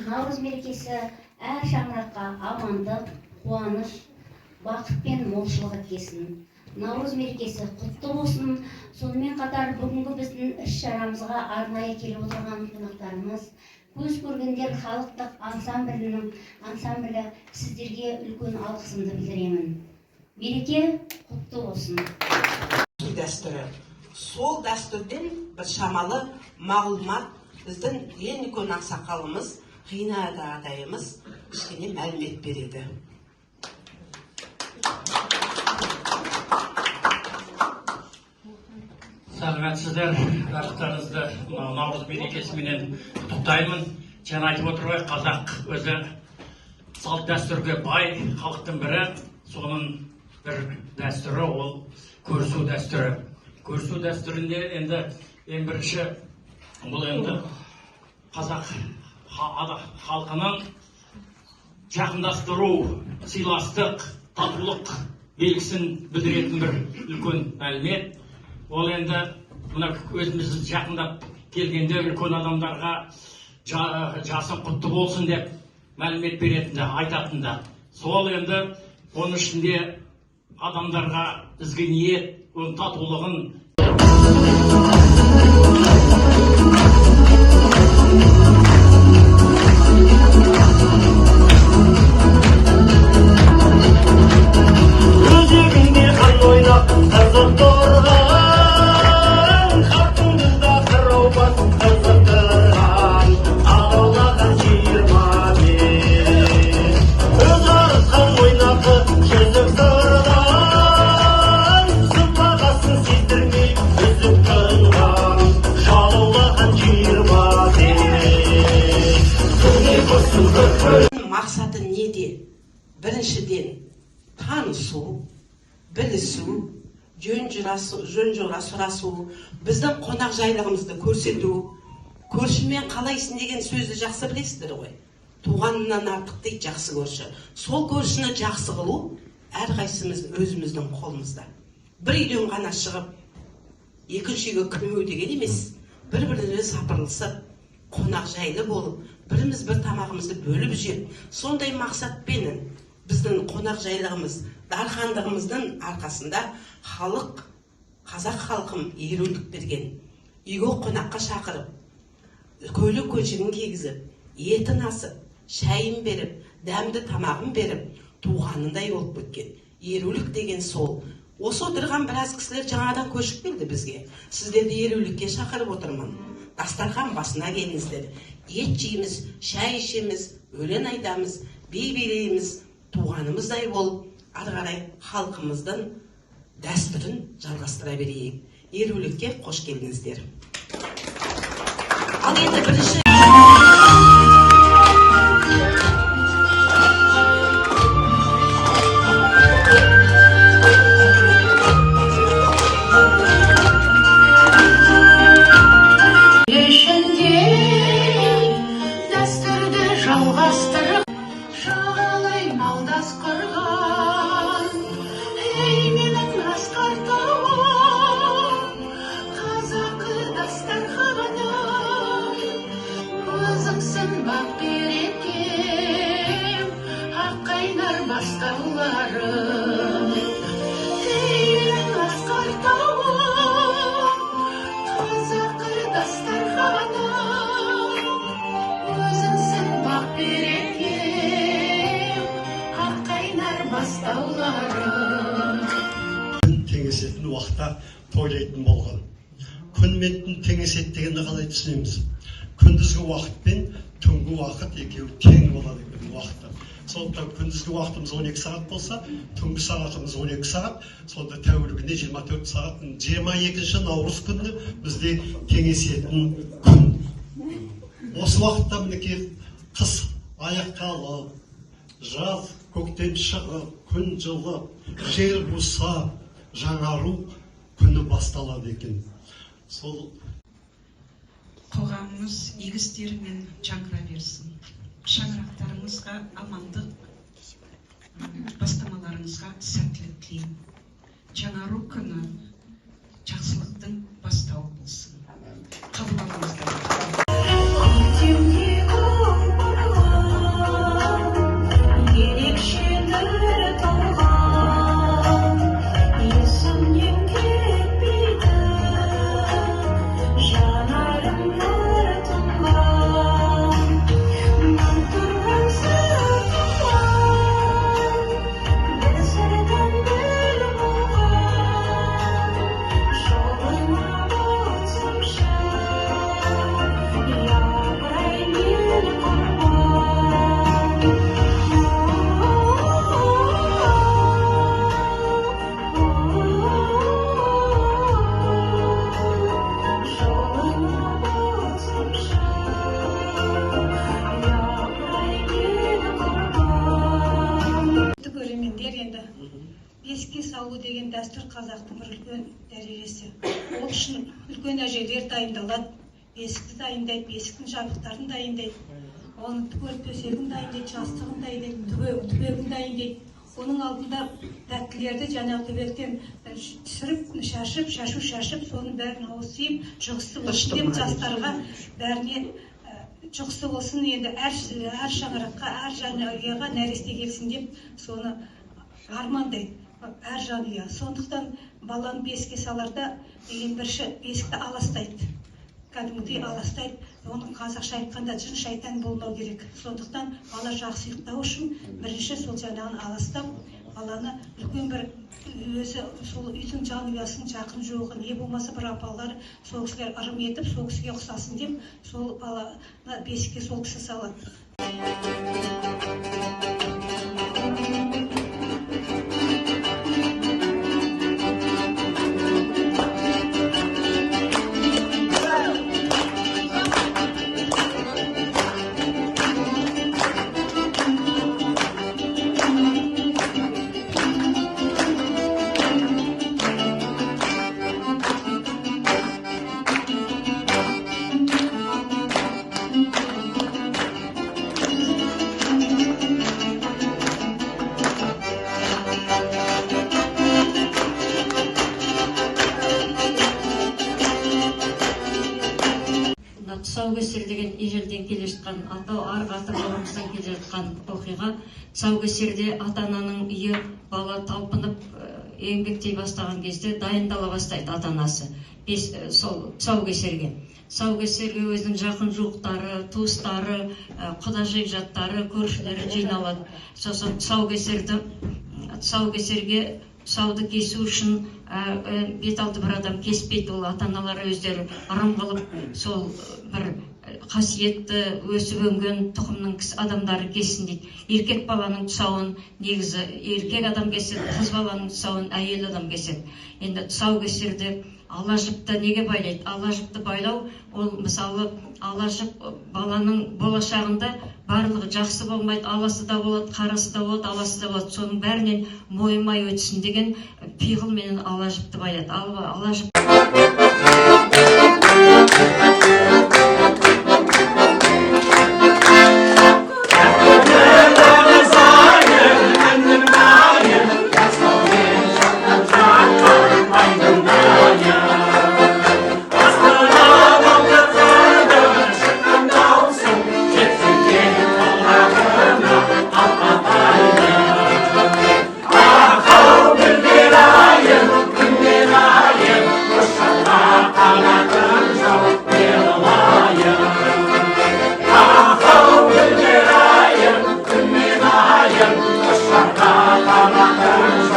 Наурыз мерекесі әр шаңыраққа амандық, қуаныш, бақыт пен молшылық әкелсін. Наурыз мерекесі құтты болсын. Сонымен қатар бүгінгі біздің іс-шарамызға арнайы келіп отырған қонақтарымыз, көз көргендер халықтық ансамблі сіздерге үлкен алғысымды білдіремін. Мереке құтты болсын. Дәстүрі. Сол дәстүрден бір шамалы мағлұмат біздің ең үлкен ақсақалымыз, Ғинада атайымыз кішкене мәлімет береді. Сәлеметсіздер, барлықтарыңызды Наурыз мерекесіменен құттықтаймын. Жаңа айтып отыр ғой, қазақ өзі салт дәстүрге бай халықтың бірі. Соның бір дәстүрі ол көрісу дәстүрі. Көрісу дәстүрінде енді ең бірінші бұл енді қазақ халқының жақындастыру, сыйластық, татулық белгісін білдіретін бір үлкен мәлімет. Ол енді мына өзіміз жақындап келгенде үлкен адамдарға жасың құтты болсын деп мәлімет беретінді, айтатынды. Сол енді оның ішінде адамдарға ізгі ниет, оның татулығын мақсаты неде? Біріншіден танысу, білісу, жөн-жора сұрасу, біздің қонақ жайлығымызды көрсету. Көршімен қалайсың деген сөзді жақсы білесіздер ғой. Туғанынан артық дейді жақсы көрші. Сол көршіні жақсы қылу әрқайсымыз өзіміздің қолымызда. Бір үйден ғана шығып, екінші үйге кірмеу деген емес. Бір-біріне сапырылысып, қонақ жайлы болып, біріміз бір тамағымызды бөліп жеп, сондай мақсатпен біздің қонақ жайлығымыз, дархандығымыздың арқасында қазақ халқым ерулік берген. Үйге қонаққа шақырып, көйлек көжегін кигізіп, етін асып, шайын беріп, дәмді тамағын беріп, туғанындай болып кеткен. Ерулік деген сол. Осы отырған біраз кісілер жаңадан көшіп келді бізге. Сіздерді ерулікке шақырып отырмын. Дастархан басына келіңіздер. Ет жейміз, шай ішеміз, өлең айтамыз, би билейміз, туғанымыздай болып, ары қарай халқымыздың дәстүрін жалғастыра берейік. Ерулікке қош келдіңіздер. Ал енді бірінші теңесетін уақытта тойлайтын болған. Күн мен түн теңеседі дегенді қалай түсінеміз? Күндізгі уақыт пен түнгі уақыт екеуі тең болады екен уақытта. Сондықтан күндізгі уақытымыз 12 сағат болса, түнгі сағатымыз 12 сағат, сонда тәулігіне 24 сағат. 22 наурыз күні бізде теңесетін күн. Осы уақытта мінекей қыс аяқталып, жаз көктем шығып, күн жылып, жер буса, жаңару күні басталады екен. Сол қоғамымыз игі істерімен жаңғыра берсін. Шаңырақтарыңызға амандық, бастамаларыңызға сәттілік тілеймін. Жаңару күні жақсылықтың бастауы болсын. Қабыл алыңыздар. дәстүр қазақтың бір үлкен дәрежесі. Ол үшін үлкен әжелер дайындалады, бесікті дайындайды, бесіктің жабдықтарын дайындайды, оның түгел төсегін дайындайды, жастығын дайындайды, түбегін дайындайды. Оның алдында тәттілерді жаңағы түбектен түсіріп, шашып, соның бәрін ауысып, жұғысы болсын деп жастарға бәріне жұғысы болсын, енді әр шаңыраққа, әр жанұяға нәресте келсін деп соны армандайды, әр жанұя. Сондықтан баланы бесікке саларда ең бірінші бесікті аластайды. Кәдімгідей аластайды. Оның қазақша айтқанда жын шайтан болмау керек. Сондықтан бала жақсы ұйықтау үшін бірінші сол жаңағын аластап, баланы үлкен бір өзі сол үйдің жанұясын жақын жоғы не болмаса бір апалар сол кісілер ырым етіп, сол кісіге ұқсасын деп, сол баланы бесікке сол кісі салады. Тұсаукесер деген ежелден келе жатқан, ата бабамыздан келе жатқан оқиға. Тұсаукесерде ата-ананың үйі бала талпынып еңбектей бастаған кезде дайындала бастайды ата-анасы. Сол тұсаукесерге. Тұсаукесерге өзінің жақын жуықтары, туыстары, құда жаттары, көршілері жиналады. Сосын тұсаукесерге тұсауды кесу үшін бет алды бір адам кеспейді, ол ата-аналары өздері ырым қылып, сол бір қасиетті өсіп өнген тұқымның адамдары кессін дейді. Еркек баланың тұсауын негізі еркек адам кеседі, қыз баланың тұсауын әйел адам кеседі. Енді тұсаукесерде ала жіпті неге байлайды? Ала жіпті байлау, ол мысалы ала жіп баланың болашағында барлығы жақсы болмайды, аласы да болады, қарасы да болады, аласы да болады. Соның бәрінен мойымай өтсін деген пиғылменен ала жіпті байлайды. Ала жіп Şarkı